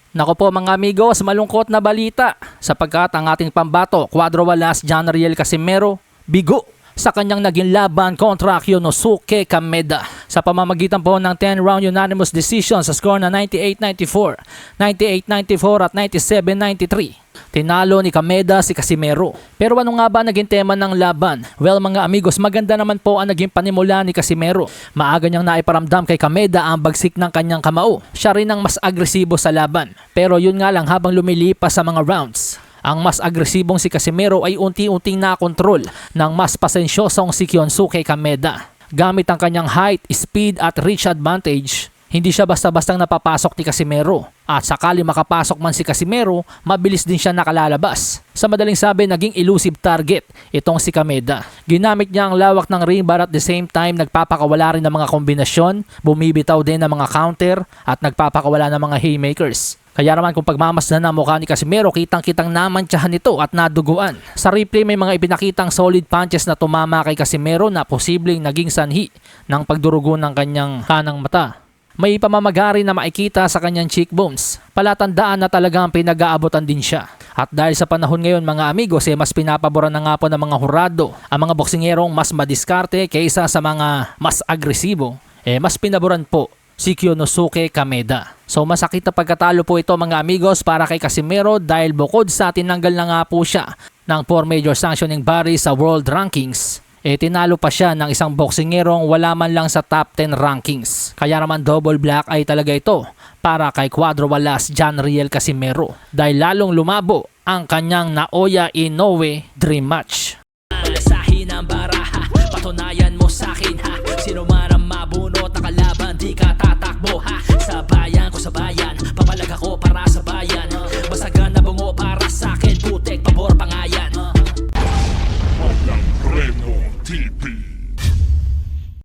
Nako po mga amigos, malungkot na balita sapagkat ang ating pambato, Cuadro Walas Janriel Casimero, bigo sa kanyang naging laban kontra Yonosuke Kameda sa pamamagitan po ng 10-round unanimous decision sa score na 98-94, 98-94 at 97-93. Tinalo ni Kameda si Casimero. Pero ano nga ba naging tema ng laban? Well mga amigos, maganda naman po ang naging panimula ni Casimero. Maaga niyang naiparamdam kay Kameda ang bagsik ng kanyang kamao. Siya rin ang mas agresibo sa laban. Pero yun nga lang, habang lumilipas sa mga rounds, ang mas agresibong si Casimero ay unti-unting nakontrol ng mas pasensyosong si Yonosuke Kameda. Gamit ang kanyang height, speed at reach advantage, hindi siya basta-bastang napapasok ni Casimero. At sakali makapasok man si Casimero, mabilis din siya nakalalabas. Sa madaling sabi, naging elusive target itong si Kameda. Ginamit niya ang lawak ng ring but at the same time nagpapakawala rin ng mga kombinasyon, bumibitaw din ng mga counter at nagpapakawala ng mga haymakers. Kaya naman kung pagmamasdan ng mukha ni Casimero, kitang-kitang namantsahan nito at naduguan. Sa replay may mga ipinakitang solid punches na tumama kay Casimero na posibleng naging sanhi ng pagdurugo ng kanyang kanang mata. May pamamagari na makikita sa kanyang cheekbones. Palatandaan na talagang pinag-aabotan din siya. At dahil sa panahon ngayon mga amigos, mas pinapaboran na nga po ng mga hurado ang mga boksingerong mas madiskarte kaysa sa mga mas agresibo. Mas pinaboran po si Yonosuke Kameda. So masakit na pagkatalo po ito mga amigos para kay Casimero dahil bukod sa tinanggal na nga po siya ng 4 major sanctioning bodies sa world rankings, tinalo pa siya ng isang boksingerong wala man lang sa top 10 rankings. Kaya naman double black ay talaga ito para kay Cuadro Walas Janriel Casimero dahil lalong lumabo ang kanyang Naoya Inoue dream match.